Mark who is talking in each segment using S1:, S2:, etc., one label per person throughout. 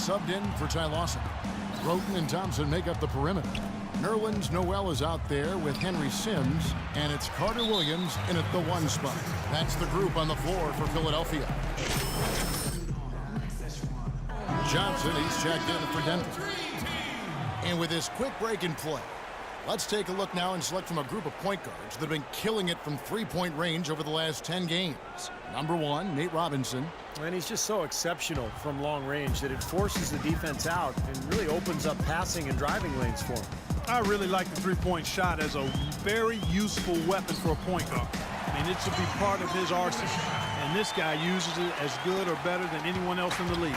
S1: subbed in for Ty Lawson. Roten and Thompson make up the perimeter. Nerlens Noel is out there with Henry Sims, and it's Carter Williams in at the 1 spot. That's the group on the floor for Philadelphia. Johnson, he's checked in for Denver. And with this quick break in play, let's take a look now and select from a group of point guards that have been killing it from three-point range over the last 10 games. Number 1, Nate Robinson.
S2: And he's just so exceptional from long range that it forces the defense out and really opens up passing and driving lanes for him.
S3: I really like the three-point shot as a very useful weapon for a point guard. I mean, it should be part of his arsenal. And this guy uses it as good or better than anyone else in the league.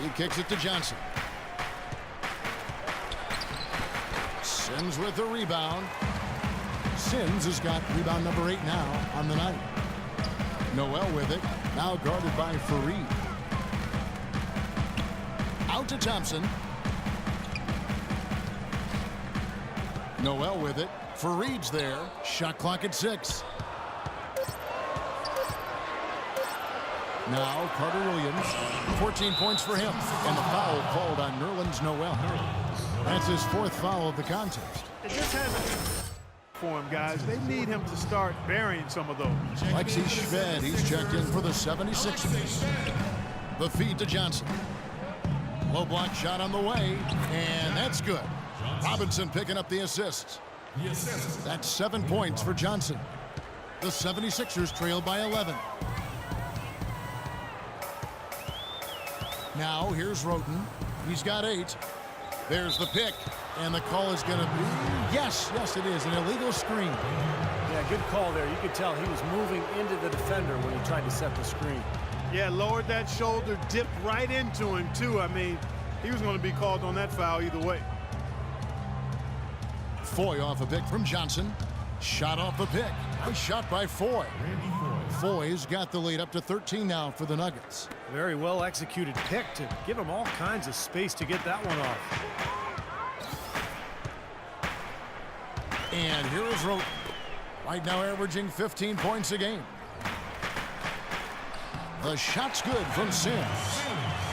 S1: He kicks it to Johnson. Sims with the rebound. Sims has got rebound number 8 now on the night. Noel with it, now guarded by Fareed. Out to Thompson. Noel with it. Fareed's there. Shot clock at 6. Now Carter Williams, 14 points for him, and the foul called on Nerlens Noel. That's his 4th foul of the contest.
S3: It just hasn't for him, guys. They need him to start burying some of those.
S1: Lexi Shved, he's checked in for the 76ers. The feed to Johnson. Low block shot on the way, and that's good. Robinson picking up the assists. That's 7 points for Johnson. The 76ers trail by 11. Now here's Roten. He's got 8. There's the pick, and the call is going to be, yes, it is, an illegal screen.
S2: Yeah, good call there. You could tell he was moving into the defender when he tried to set the screen.
S3: Yeah, lowered that shoulder, dipped right into him, too. I mean, he was going to be called on that foul either way.
S1: Foy off a pick from Johnson. Shot off the pick. Nice shot by Foy. Foy's got the lead up to 13 now for the Nuggets.
S2: Very well executed pick to give him all kinds of space to get that one off.
S1: And here is Roten. Right now averaging 15 points a game. The shot's good from Sims.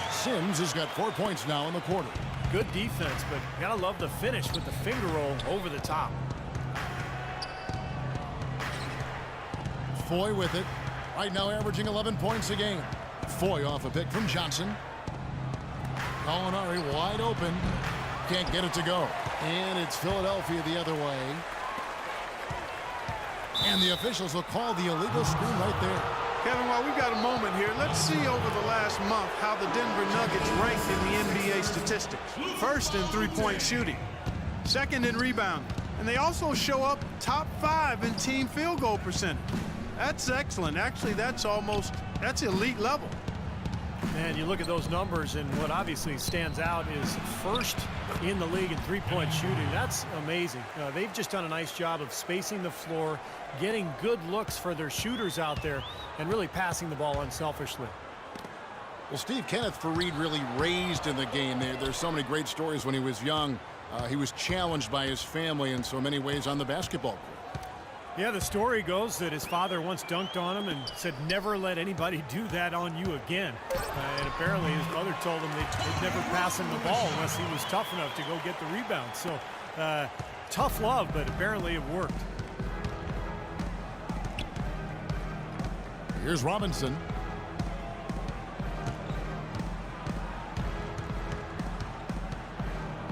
S1: Sims has got 4 points now in the quarter.
S2: Good defense, but you gotta love the finish with the finger roll over the top.
S1: Foy with it. Right now averaging 11 points a game. Foy off a pick from Johnson. Gallinari wide open. Can't get it to go. And it's Philadelphia the other way. And the officials will call the illegal screen right there.
S3: Kevin, while we've got a moment here, let's see over the last month how the Denver Nuggets ranked in the NBA statistics. First in three-point shooting, second in rebounding, and they also show up top 5 in team field goal percentage. That's excellent. Actually, that's elite level.
S2: And you look at those numbers, and what obviously stands out is first in the league in three-point shooting. That's amazing. They've just done a nice job of spacing the floor, getting good looks for their shooters out there, and really passing the ball unselfishly.
S1: Well, Steve, Kenneth Fareed really raised in the game. There's so many great stories when he was young. He was challenged by his family in so many ways on the basketball court.
S2: Yeah, the story goes that his father once dunked on him and said, "Never let anybody do that on you again." And apparently his mother told him they'd never pass him the ball unless he was tough enough to go get the rebound. So tough love, but apparently it worked.
S1: Here's Robinson.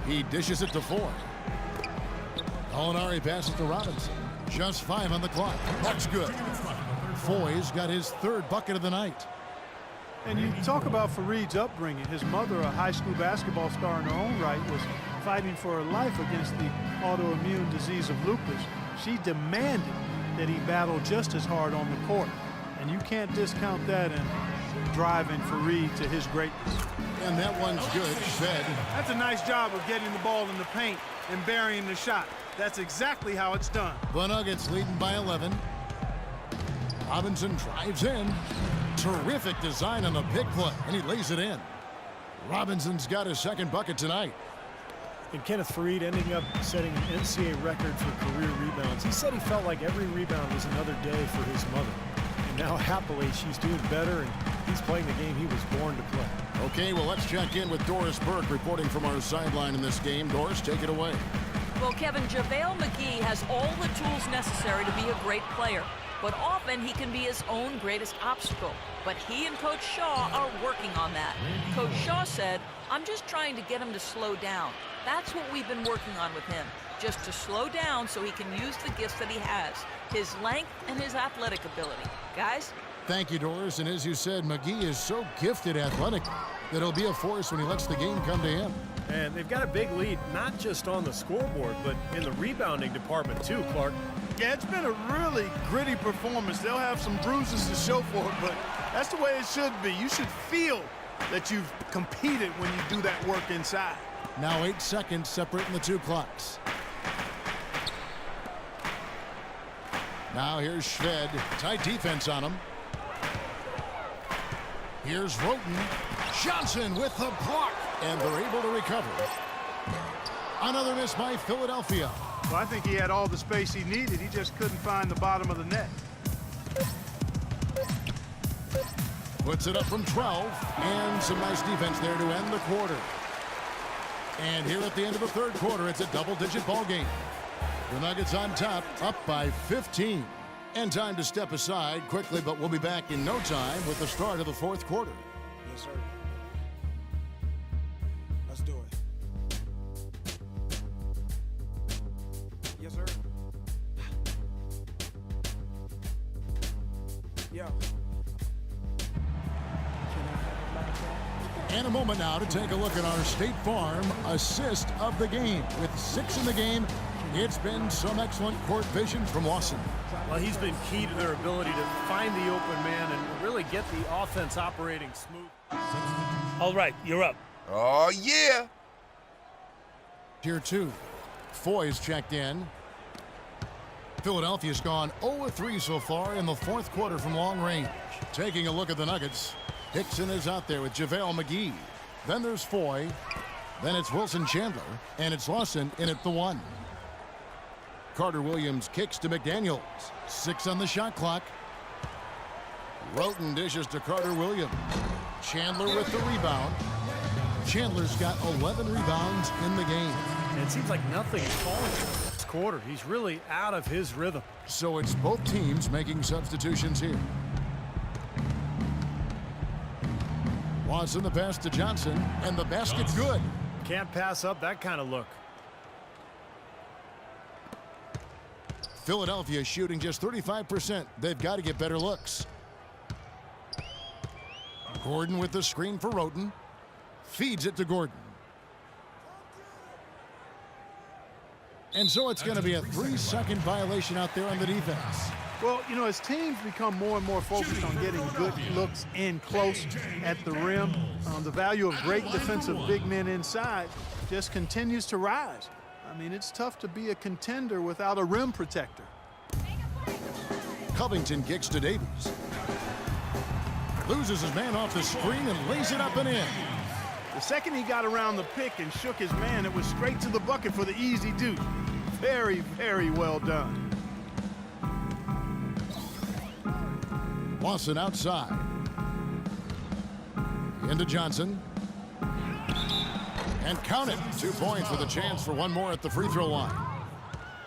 S1: He dishes it to Foy. Gallinari passes to Robinson. Just 5 on the clock. That's good. Foy's got his 3rd bucket of the night.
S3: And you talk about Fareed's upbringing. His mother, a high school basketball star in her own right, was fighting for her life against the autoimmune disease of lupus. She demanded that he battle just as hard on the court. And you can't discount that in driving Fareed to his greatness.
S1: And that one's good. Fed.
S3: That's a nice job of getting the ball in the paint and burying the shot. That's exactly how it's done.
S1: The Nuggets leading by 11. Robinson drives in. Terrific design on the pick play, and he lays it in. Robinson's got his 2nd bucket tonight.
S2: And Kenneth Faried ending up setting an NCAA record for career rebounds. He said he felt like every rebound was another day for his mother. And now, happily, she's doing better, and he's playing the game he was born to play.
S1: Okay, well, let's check in with Doris Burke reporting from our sideline in this game. Doris, take it away.
S4: Well, Kevin, JaVale McGee has all the tools necessary to be a great player. But often he can be his own greatest obstacle. But he and Coach Shaw are working on that. Coach Shaw said, "I'm just trying to get him to slow down." That's what we've been working on with him, just to slow down so he can use the gifts that he has, his length and his athletic ability. Guys?
S1: Thank you, Doris. And as you said, McGee is so gifted athletically that he'll be a force when he lets the game come to him.
S2: And they've got a big lead, not just on the scoreboard, but in the rebounding department too, Clark.
S3: Yeah, it's been a really gritty performance. They'll have some bruises to show for it, but that's the way it should be. You should feel that you've competed when you do that work inside.
S1: Now 8 seconds separating the two clocks. Now here's Shved. Tight defense on him. Here's Roten. Johnson with the block. And they're able to recover. Another miss by Philadelphia.
S3: Well, I think he had all the space he needed. He just couldn't find the bottom of the net.
S1: Puts it up from 12. And some nice defense there to end the quarter. And here at the end of the third quarter, it's a double-digit ball game. The Nuggets on top, up by 15. And time to step aside quickly, but we'll be back in no time with the start of the fourth quarter.
S5: Yes, sir. Let's do it. Yes, sir. Yo.
S1: And a moment now to take a look at our State Farm assist of the game. With 6 in the game, it's been some excellent court vision from Lawson.
S2: Well, he's been key to their ability to find the open man and really get the offense operating smooth.
S6: All right, you're up.
S7: Oh, yeah.
S1: Tier 2. Foy's checked in. Philadelphia's gone 0-3 so far in the fourth quarter from long range. Taking a look at the Nuggets. Hickson is out there with JaVale McGee. Then there's Foy. Then it's Wilson Chandler. And it's Lawson in at the 1. Carter Williams kicks to McDaniels. 6 on the shot clock. Roten dishes to Carter Williams. Chandler with the rebound. Chandler's got 11 rebounds in the game.
S2: And it seems like nothing is falling for him this quarter. He's really out of his rhythm.
S1: So it's both teams making substitutions here. Lawson the pass to Johnson, and the basket good.
S2: Can't pass up that kind of look.
S1: Philadelphia shooting just 35%. They've got to get better looks. Gordon with the screen for Roten. Feeds it to Gordon. And so it's going to be a 3-second violation out there on the defense.
S3: Well, you know, as teams become more and more focused on getting good looks in close at the rim, the value of great defensive big men inside just continues to rise. I mean, it's tough to be a contender without a rim protector.
S1: Covington kicks to Davies. Loses his man off the screen and lays it up and in.
S3: The second he got around the pick and shook his man, it was straight to the bucket for the easy deuce. Very, very well done.
S1: Lawson outside. Into Johnson. And count it. 2 points with a chance for one more at the free throw line.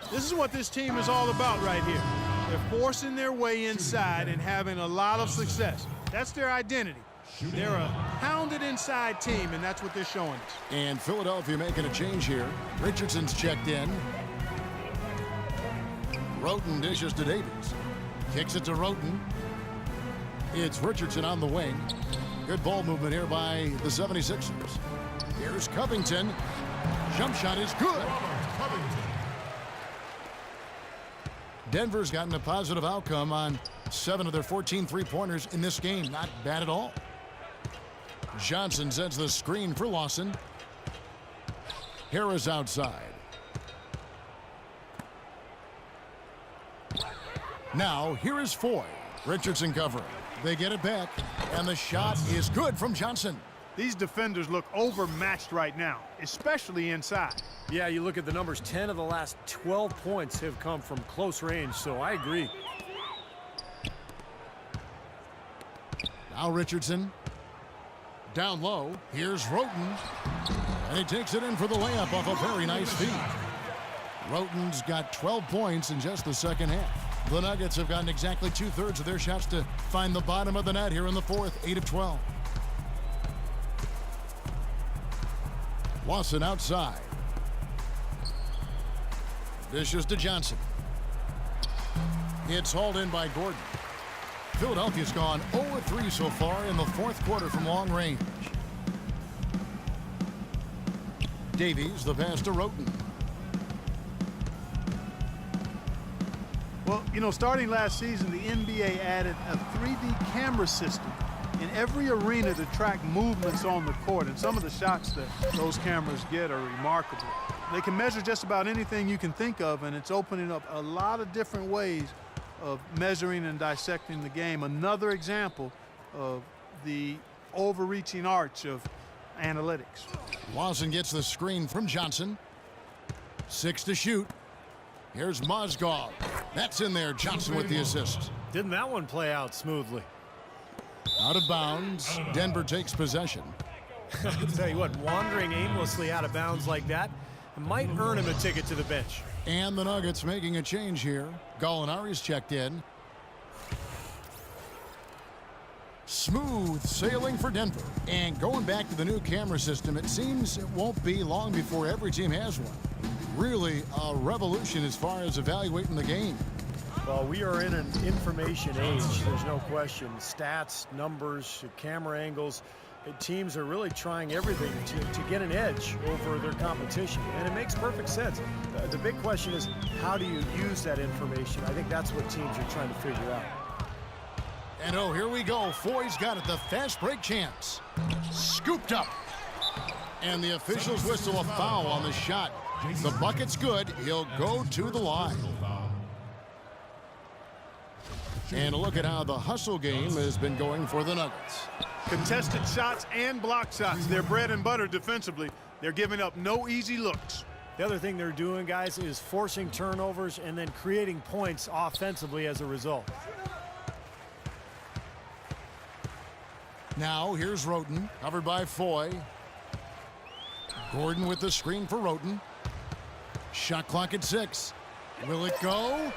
S3: This is what this team is all about right here. They're forcing their way inside and having a lot of success. That's their identity. They're a hounded inside team, and that's what they're showing us.
S1: And Philadelphia making a change here. Richardson's checked in. Roten dishes to Davies. Kicks it to Roten. It's Richardson on the wing. Good ball movement here by the 76ers. Here's Covington. Jump shot is good. Denver's gotten a positive outcome on 7 of their 14 three-pointers in this game. Not bad at all. Johnson sends the screen for Lawson. Harris outside. Now, here is Foy. Richardson covering. They get it back, and the shot is good from Johnson.
S3: These defenders look overmatched right now, especially inside.
S2: Yeah, you look at the numbers, 10 of the last 12 points have come from close range, so I agree.
S1: Now Richardson. Down low. Here's Roten. And he takes it in for the layup off a very nice feed. Roten's got 12 points in just the second half. The Nuggets have gotten exactly 2/3 of their shots to find the bottom of the net here in the fourth, 8 of 12. Lawson outside. Dishes to Johnson. It's hauled in by Gordon. Philadelphia's gone 0-3 so far in the fourth quarter from long range. Davies, the pass to Roten.
S3: Well, you know, starting last season, the NBA added a 3D camera system in every arena to track movements on the court, and some of the shots that those cameras get are remarkable. They can measure just about anything you can think of, and it's opening up a lot of different ways of measuring and dissecting the game. Another example of the overreaching arch of analytics.
S1: Lawson gets the screen from Johnson. 6 to shoot. Here's Mozgov. That's in there. Johnson with the assist.
S2: Didn't that one play out smoothly?
S1: Out of bounds. Denver takes possession.
S2: I'll tell you what, wandering aimlessly out of bounds like that might earn him a ticket to the bench.
S1: And the Nuggets making a change here. Gallinari's checked in. Smooth sailing for Denver. And going back to the new camera system, it seems it won't be long before every team has one. Really a revolution as far as evaluating the game.
S2: Well, we are in an information age, there's no question. Stats, numbers, camera angles. Teams are really trying everything to get an edge over their competition, and it makes perfect sense. The big question is, how do you use that information? I think that's what teams are trying to figure out.
S1: And oh, here we go. Foy's got it, the fast break chance. Scooped up. And the officials whistle a foul on the shot. The bucket's good. He'll go to the line. And a look at how the hustle game has been going for the Nuggets.
S3: Contested shots and block shots. They're bread and butter defensively. They're giving up no easy looks.
S2: The other thing they're doing, guys, is forcing turnovers and then creating points offensively as a result.
S1: Now here's Roten, covered by Foy. Gordon with the screen for Roten. Shot clock at 6. Will it go?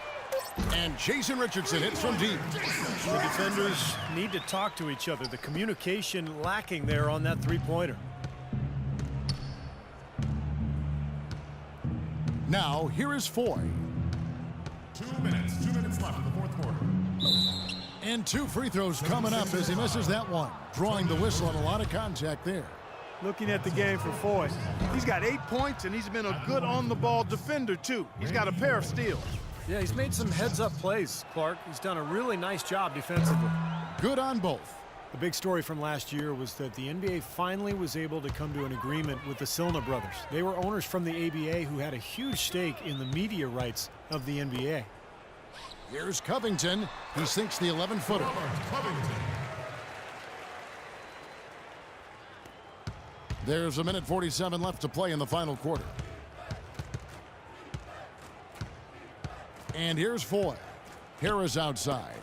S1: And Jason Richardson hits from deep.
S2: The defenders need to talk to each other. The communication lacking there on that three-pointer.
S1: Now here is Foy.
S7: 2 minutes left in the fourth quarter.
S1: And 2 free throws coming up as he misses that one. Drawing the whistle on a lot of contact there.
S3: Looking at the game for Foy, he's got 8 points, and he's been a good on-the-ball defender, too. He's got a pair of steals.
S2: Yeah, he's made some heads-up plays, Clark. He's done a really nice job defensively.
S1: Good on both.
S2: The big story from last year was that the NBA finally was able to come to an agreement with the Silna brothers. They were owners from the ABA who had a huge stake in the media rights of the NBA.
S1: Here's Covington. He sinks the 11-footer. There's 1:47 left to play in the final quarter. And here's Foy. Harris outside.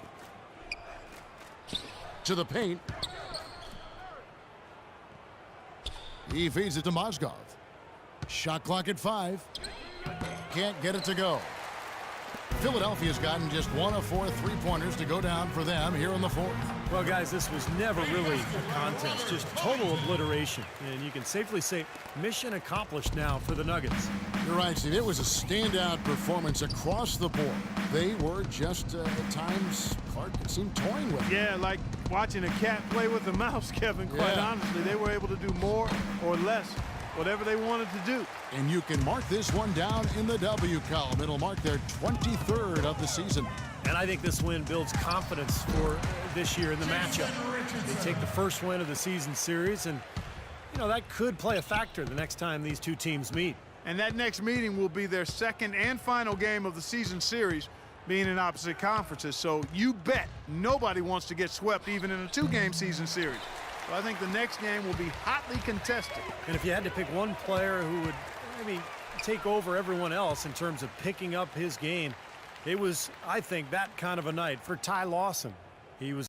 S1: To the paint. He feeds it to Mozgov. Shot clock at 5. Can't get it to go. Philadelphia's gotten just 1 of 4 three-pointers to go down for them here in the fourth.
S2: Well, guys, this was never really a contest, just total obliteration. And you can safely say mission accomplished now for the Nuggets.
S1: You're right, Steve. It was a standout performance across the board. They were just, at times, Clark seemed toying with it.
S3: Yeah, like watching a cat play with a mouse, Kevin, quite honestly. They were able to do more or less, whatever they wanted to do.
S1: And you can mark this one down in the W column. It'll mark their 23rd of the season.
S2: And I think this win builds confidence for this year in the matchup. They take the first win of the season series, and, you know, that could play a factor the next time these two teams meet.
S3: And that next meeting will be their second and final game of the season series, being in opposite conferences. So you bet nobody wants to get swept even in a 2-game season series. So I think the next game will be hotly contested.
S2: And if you had to pick one player who would maybe take over everyone else in terms of picking up his game, it was, I think, that kind of a night for Ty Lawson. He was